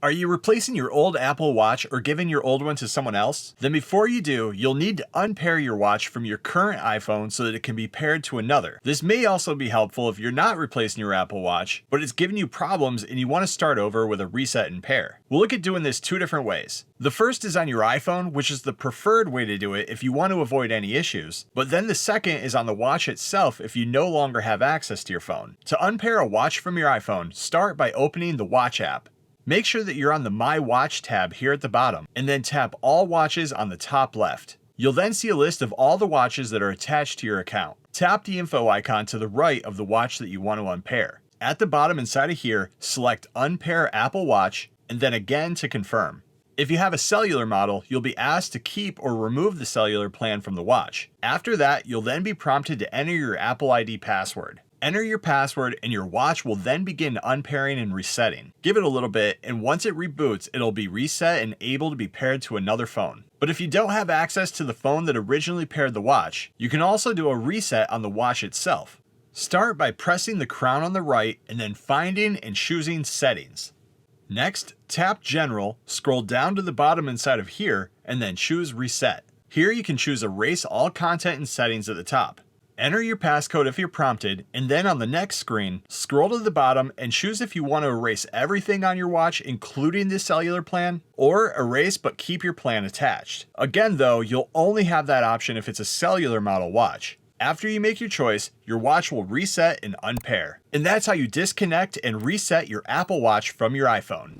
Are you replacing your old Apple Watch or giving your old one to someone else? Then before you do, you'll need to unpair your watch from your current iPhone so that it can be paired to another. This may also be helpful if you're not replacing your Apple Watch, but it's giving you problems and you want to start over with a reset and pair. We'll look at doing this two different ways. The first is on your iPhone, which is the preferred way to do it if you want to avoid any issues. But then the second is on the watch itself if you no longer have access to your phone. To unpair a watch from your iPhone, start by opening the Watch app. Make sure that you're on the My Watch tab here at the bottom, and then tap All Watches on the top left. You'll then see a list of all the watches that are attached to your account. Tap the info icon to the right of the watch that you want to unpair. At the bottom inside of here, select Unpair Apple Watch, and then again to confirm. If you have a cellular model, you'll be asked to keep or remove the cellular plan from the watch. After that, you'll then be prompted to enter your Apple ID password. Enter your password and your watch will then begin unpairing and resetting. Give it a little bit, and once it reboots, it'll be reset and able to be paired to another phone. But if you don't have access to the phone that originally paired the watch, you can also do a reset on the watch itself. Start by pressing the crown on the right and then finding and choosing Settings. Next, tap General, scroll down to the bottom inside of here, and then choose Reset. Here you can choose Erase all content and settings at the top. Enter your passcode if you're prompted, and then on the next screen, scroll to the bottom and choose if you want to erase everything on your watch, including the cellular plan, or erase but keep your plan attached. Again though, you'll only have that option if it's a cellular model watch. After you make your choice, your watch will reset and unpair. And that's how you disconnect and reset your Apple Watch from your iPhone.